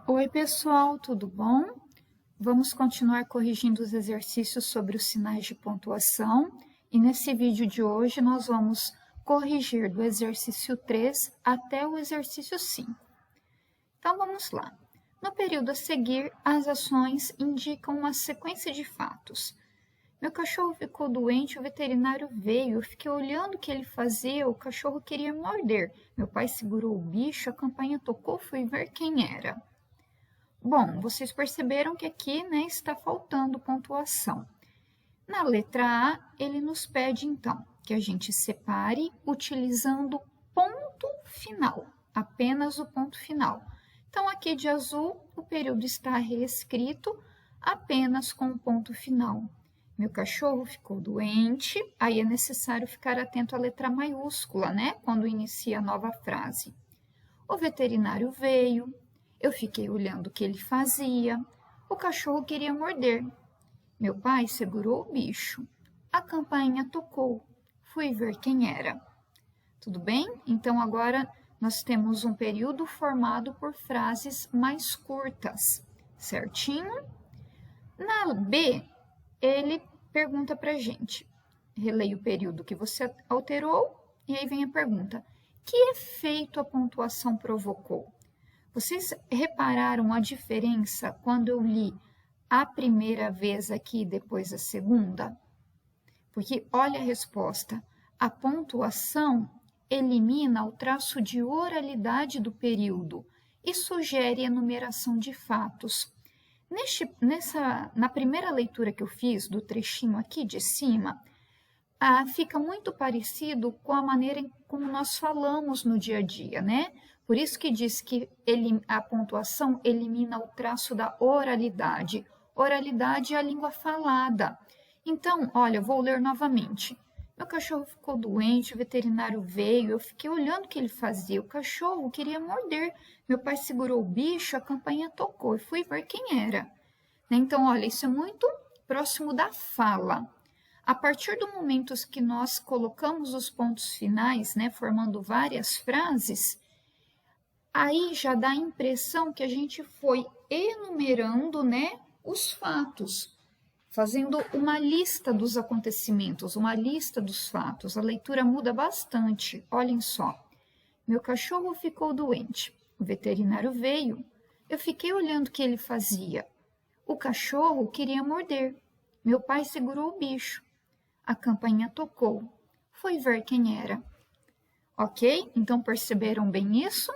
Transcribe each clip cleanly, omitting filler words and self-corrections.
Oi, pessoal, tudo bom? Vamos continuar corrigindo os exercícios sobre os sinais de pontuação e nesse vídeo de hoje nós vamos corrigir do exercício 3 até o exercício 5. Então vamos lá. No período a seguir, as ações indicam uma sequência de fatos. Meu cachorro ficou doente, o veterinário veio, eu fiquei olhando o que ele fazia, o cachorro queria morder. Meu pai segurou o bicho, a campainha tocou, fui ver quem era. Bom, vocês perceberam que aqui, está faltando pontuação. Na letra A, ele nos pede, então, que a gente separe utilizando ponto final, apenas o ponto final. Então, aqui de azul, o período está reescrito apenas com o ponto final. Meu cachorro ficou doente, aí é necessário ficar atento à letra maiúscula, quando inicia a nova frase. O veterinário veio. Eu fiquei olhando o que ele fazia. O cachorro queria morder. Meu pai segurou o bicho. A campainha tocou. Fui ver quem era. Tudo bem? Então, agora nós temos um período formado por frases mais curtas, certinho? Na B, ele pergunta para a gente. Releia o período que você alterou e aí vem a pergunta. Que efeito a pontuação provocou? Vocês repararam a diferença quando eu li a primeira vez aqui e depois a segunda? Porque olha a resposta. A pontuação elimina o traço de oralidade do período e sugere a enumeração de fatos. Na primeira leitura que eu fiz do trechinho aqui de cima, fica muito parecido com a maneira como nós falamos no dia a dia, Por isso que diz que a pontuação elimina o traço da oralidade. Oralidade é a língua falada. Então, olha, vou ler novamente. Meu cachorro ficou doente, o veterinário veio, eu fiquei olhando o que ele fazia. O cachorro queria morder. Meu pai segurou o bicho, a campainha tocou e fui ver quem era. Então, olha, isso é muito próximo da fala. A partir do momento que nós colocamos os pontos finais, formando várias frases, aí já dá a impressão que a gente foi enumerando, os fatos, fazendo uma lista dos acontecimentos, uma lista dos fatos. A leitura muda bastante. Olhem só. Meu cachorro ficou doente. O veterinário veio. Eu fiquei olhando o que ele fazia. O cachorro queria morder. Meu pai segurou o bicho. A campainha tocou. Fui ver quem era. Ok? Então perceberam bem isso?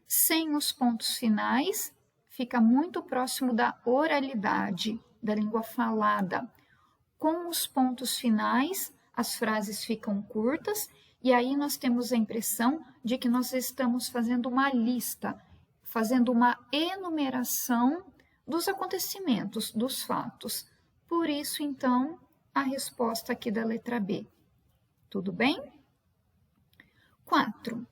Sem os pontos finais, fica muito próximo da oralidade, da língua falada. Com os pontos finais, as frases ficam curtas e aí nós temos a impressão de que nós estamos fazendo uma lista, fazendo uma enumeração dos acontecimentos, dos fatos. Por isso, então, a resposta aqui da letra B. Tudo bem? 4.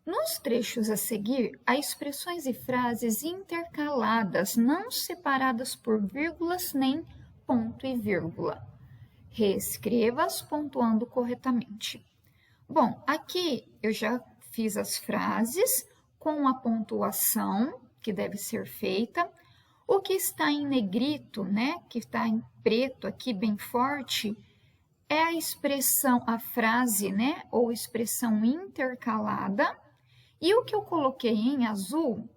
Nos trechos a seguir, há expressões e frases intercaladas, não separadas por vírgulas nem ponto e vírgula. Reescreva-as pontuando corretamente. Bom, aqui eu já fiz as frases com a pontuação que deve ser feita. O que está em negrito, que está em preto aqui bem forte, é a expressão, a frase, ou expressão intercalada. E o que eu coloquei em azul,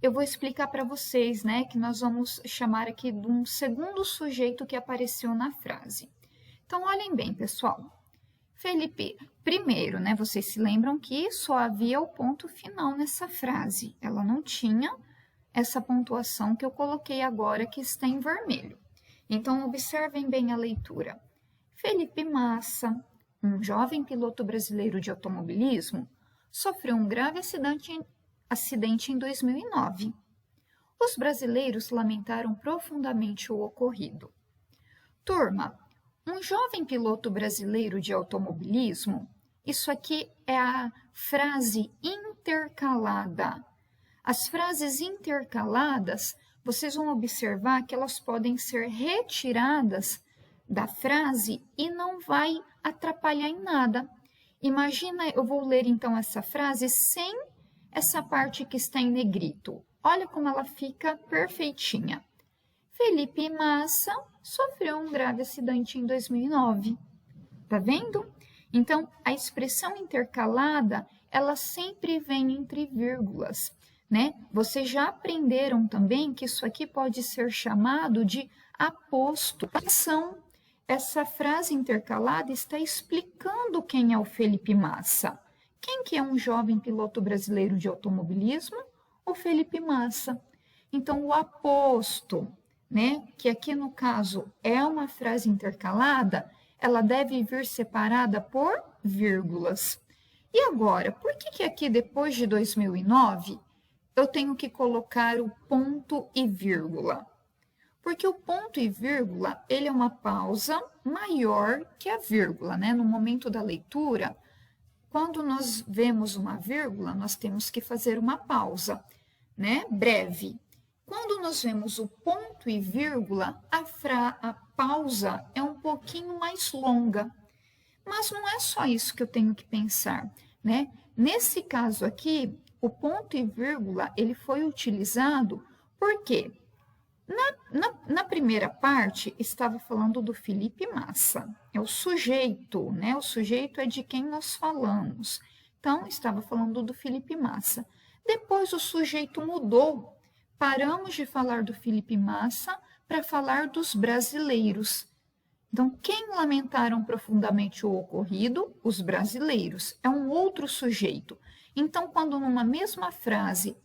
eu vou explicar para vocês, que nós vamos chamar aqui de um segundo sujeito que apareceu na frase. Então, olhem bem, pessoal. Felipe, primeiro, vocês se lembram que só havia o ponto final nessa frase. Ela não tinha essa pontuação que eu coloquei agora, que está em vermelho. Então, observem bem a leitura. Felipe Massa, um jovem piloto brasileiro de automobilismo, sofreu um grave acidente em 2009. Os brasileiros lamentaram profundamente o ocorrido. Turma, um jovem piloto brasileiro de automobilismo, isso aqui é a frase intercalada. As frases intercaladas, vocês vão observar que elas podem ser retiradas da frase e não vai atrapalhar em nada. Imagina, eu vou ler então essa frase sem essa parte que está em negrito. Olha como ela fica perfeitinha. Felipe Massa sofreu um grave acidente em 2009. Tá vendo? Então, a expressão intercalada, ela sempre vem entre vírgulas, né? Vocês já aprenderam também que isso aqui pode ser chamado de aposto. Essa frase intercalada está explicando quem é o Felipe Massa. Quem que é um jovem piloto brasileiro de automobilismo? O Felipe Massa. Então, o aposto, né, que aqui no caso é uma frase intercalada, ela deve vir separada por vírgulas. E agora, por que aqui depois de 2009 eu tenho que colocar o ponto e vírgula? Porque o ponto e vírgula, ele é uma pausa maior que a vírgula, né? No momento da leitura, quando nós vemos uma vírgula, nós temos que fazer uma pausa, né? Breve. Quando nós vemos o ponto e vírgula, a pausa é um pouquinho mais longa. Mas não é só isso que eu tenho que pensar, né? Nesse caso aqui, o ponto e vírgula, ele foi utilizado porque na primeira parte estava falando do Felipe Massa, é o sujeito, né? O sujeito é de quem nós falamos. Então, estava falando do Felipe Massa. Depois o sujeito mudou. Paramos de falar do Felipe Massa para falar dos brasileiros. Então, quem lamentaram profundamente o ocorrido? Os brasileiros. É um outro sujeito. Então, quando numa mesma frase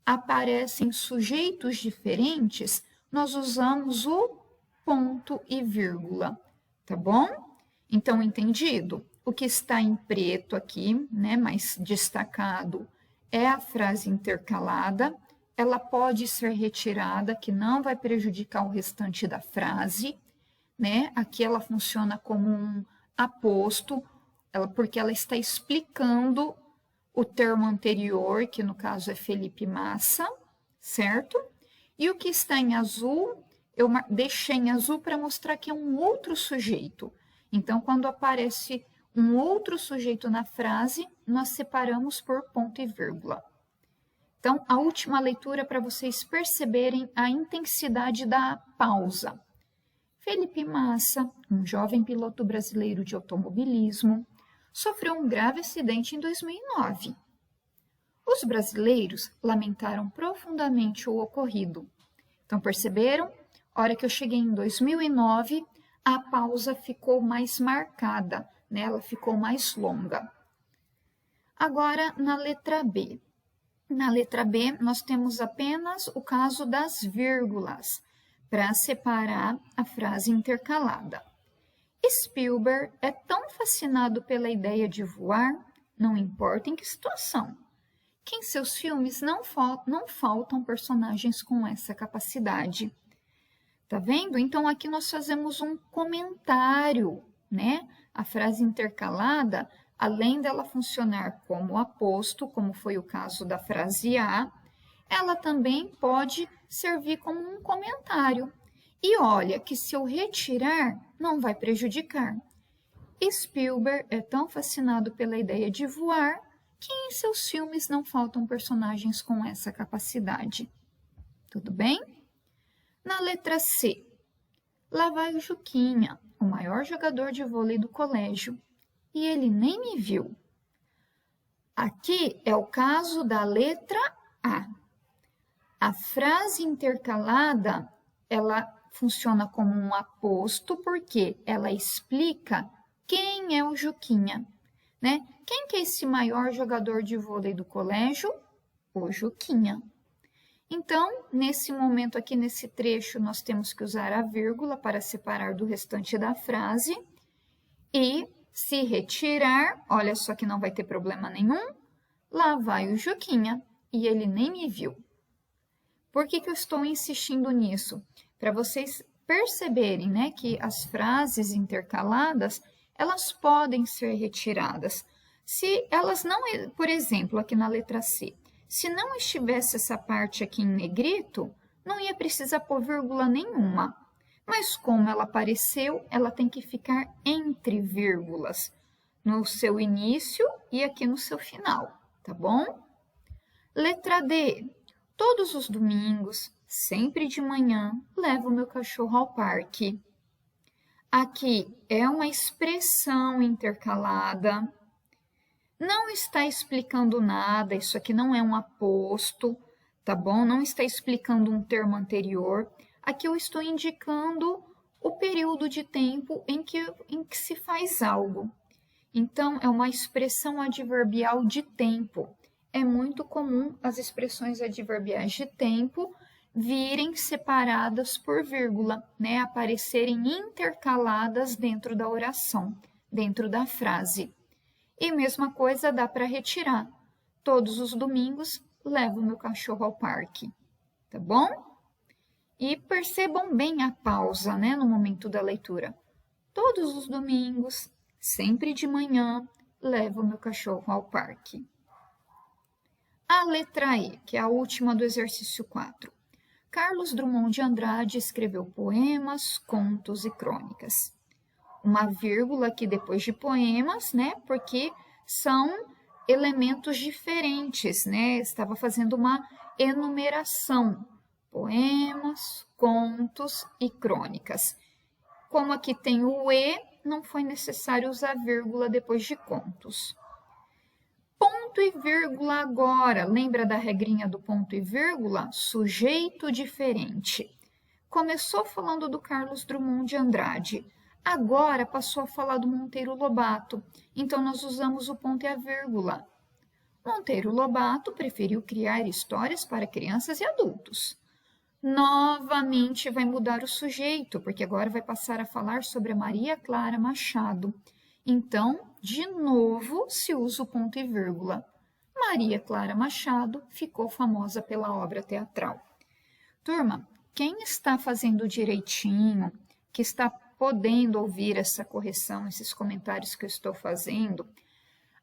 aparecem sujeitos diferentes, nós usamos o ponto e vírgula, tá bom? Então, entendido? O que está em preto aqui, né, mais destacado, é a frase intercalada. Ela pode ser retirada, que não vai prejudicar o restante da frase, né? Aqui ela funciona como um aposto, porque ela está explicando o termo anterior, que no caso é Felipe Massa, certo? E o que está em azul, eu deixei em azul para mostrar que é um outro sujeito. Então, quando aparece um outro sujeito na frase, nós separamos por ponto e vírgula. Então, a última leitura para vocês perceberem a intensidade da pausa. Felipe Massa, um jovem piloto brasileiro de automobilismo, sofreu um grave acidente em 2009. Os brasileiros lamentaram profundamente o ocorrido. Então, perceberam? A hora que eu cheguei em 2009, a pausa ficou mais marcada, né? Ela ficou mais longa. Agora, na letra B. Na letra B, nós temos apenas o caso das vírgulas, para separar a frase intercalada. Spielberg é tão fascinado pela ideia de voar, não importa em que situação, que em seus filmes não faltam personagens com essa capacidade. Tá vendo? Então, aqui nós fazemos um comentário, né? A frase intercalada, além dela funcionar como aposto, como foi o caso da frase A, ela também pode servir como um comentário. E olha que se eu retirar, não vai prejudicar. Spielberg é tão fascinado pela ideia de voar que em seus filmes não faltam personagens com essa capacidade. Tudo bem? Na letra C. Lá vai o Juquinha, o maior jogador de vôlei do colégio, e ele nem me viu. Aqui é o caso da letra A. A frase intercalada, ela funciona como um aposto porque ela explica quem é o Juquinha, né? Quem que é esse maior jogador de vôlei do colégio? O Juquinha. Então, nesse momento aqui, nesse trecho, nós temos que usar a vírgula para separar do restante da frase e se retirar, olha só que não vai ter problema nenhum, lá vai o Juquinha e ele nem me viu. Por que eu estou insistindo nisso? Para vocês perceberem, né, que as frases intercaladas, elas podem ser retiradas. Se elas não, por exemplo, aqui na letra C, se não estivesse essa parte aqui em negrito, não ia precisar pôr vírgula nenhuma. Mas como ela apareceu, ela tem que ficar entre vírgulas, no seu início e aqui no seu final, tá bom? Letra D. Todos os domingos, sempre de manhã, levo meu cachorro ao parque. Aqui é uma expressão intercalada. Não está explicando nada, isso aqui não é um aposto, tá bom? Não está explicando um termo anterior. Aqui eu estou indicando o período de tempo em que se faz algo. Então, é uma expressão adverbial de tempo. É muito comum as expressões adverbiais de tempo virem separadas por vírgula, né? Aparecerem intercaladas dentro da oração, dentro da frase. E mesma coisa dá para retirar. Todos os domingos levo meu cachorro ao parque, tá bom? E percebam bem a pausa, né, no momento da leitura. Todos os domingos, sempre de manhã, levo meu cachorro ao parque. A letra E, que é a última do exercício 4. Carlos Drummond de Andrade escreveu poemas, contos e crônicas. Uma vírgula aqui depois de poemas, né? Porque são elementos diferentes, né? Estava fazendo uma enumeração. Poemas, contos e crônicas. Como aqui tem o E, não foi necessário usar vírgula depois de contos. Ponto e vírgula agora. Lembra da regrinha do ponto e vírgula? Sujeito diferente. Começou falando do Carlos Drummond de Andrade. Agora passou a falar do Monteiro Lobato. Então, nós usamos o ponto e a vírgula. Monteiro Lobato preferiu criar histórias para crianças e adultos. Novamente vai mudar o sujeito, porque agora vai passar a falar sobre a Maria Clara Machado. Então, de novo, se usa o ponto e vírgula. Maria Clara Machado ficou famosa pela obra teatral. Turma, quem está fazendo direitinho, que está podendo ouvir essa correção, esses comentários que eu estou fazendo,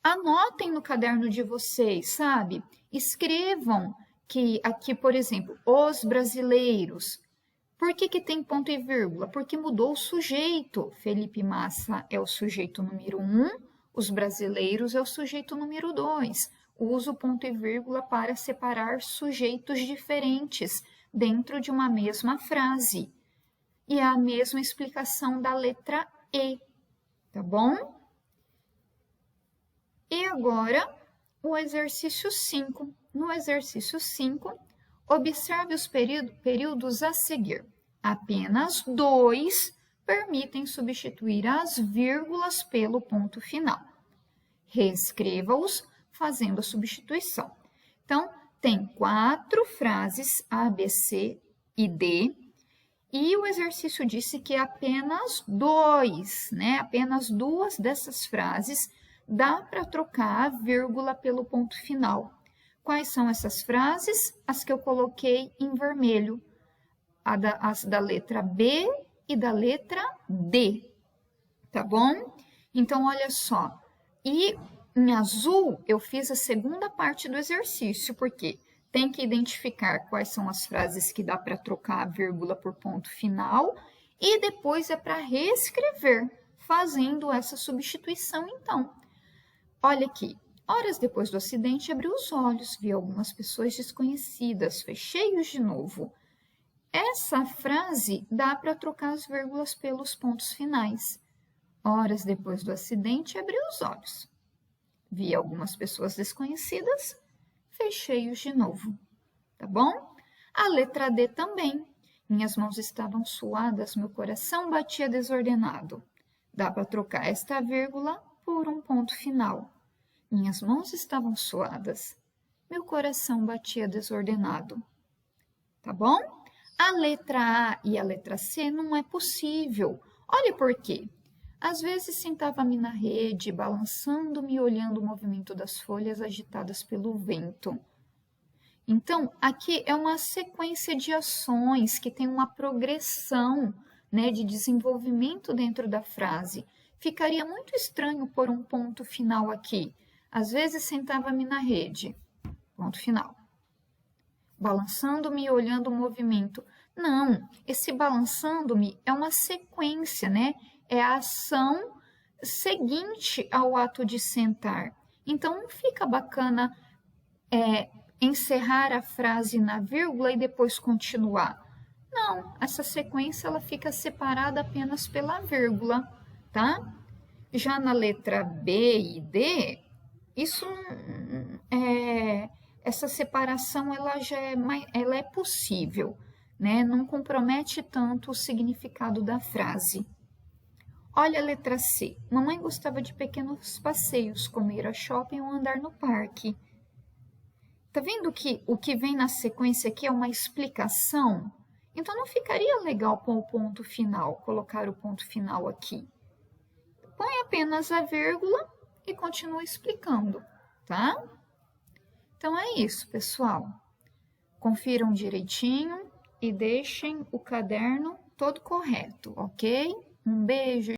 anotem no caderno de vocês, sabe? Escrevam que aqui, por exemplo, os brasileiros. Por que tem ponto e vírgula? Porque mudou o sujeito. Felipe Massa é o sujeito número 1, os brasileiros é o sujeito número 2. Uso ponto e vírgula para separar sujeitos diferentes dentro de uma mesma frase. E é a mesma explicação da letra E, tá bom? E agora, o exercício 5. No exercício 5, observe os períodos a seguir. Apenas 2 permitem substituir as vírgulas pelo ponto final. Reescreva-os fazendo a substituição. Então, tem 4 frases A, B, C e D. E o exercício disse que apenas 2, né? Apenas 2 dessas frases dá para trocar a vírgula pelo ponto final. Quais são essas frases? As que eu coloquei em vermelho. As da letra B e da letra D. Tá bom? Então, olha só. E em azul, eu fiz a segunda parte do exercício, porque tem que identificar quais são as frases que dá para trocar a vírgula por ponto final e depois é para reescrever, fazendo essa substituição, então. Olha aqui. Horas depois do acidente, abri os olhos, vi algumas pessoas desconhecidas, fechei-os de novo. Essa frase dá para trocar as vírgulas pelos pontos finais. Horas depois do acidente, abri os olhos. Vi algumas pessoas desconhecidas, fechei-os de novo. Tá bom? A letra D também. Minhas mãos estavam suadas, meu coração batia desordenado. Dá para trocar esta vírgula por um ponto final. Minhas mãos estavam suadas. Meu coração batia desordenado. Tá bom? A letra A e a letra C não é possível. Olha por quê. Às vezes sentava-me na rede, balançando-me e olhando o movimento das folhas agitadas pelo vento. Então, aqui é uma sequência de ações que tem uma progressão, né, de desenvolvimento dentro da frase. Ficaria muito estranho pôr um ponto final aqui. Às vezes sentava-me na rede, ponto final. Balançando-me e olhando o movimento. Não, esse balançando-me é uma sequência, né? É a ação seguinte ao ato de sentar. Então, não fica bacana encerrar a frase na vírgula e depois continuar. Não, essa sequência ela fica separada apenas pela vírgula, tá? Já na letra B e D, isso essa separação ela já ela é possível, né? Não compromete tanto o significado da frase. Olha a letra C. Mamãe gostava de pequenos passeios, como ir ao shopping ou andar no parque. Tá vendo que o que vem na sequência aqui é uma explicação? Então não ficaria legal pôr o ponto final, colocar o ponto final aqui. Põe apenas a vírgula e continua explicando, tá? Então é isso, pessoal. Confiram direitinho e deixem o caderno todo correto, ok? Um beijo.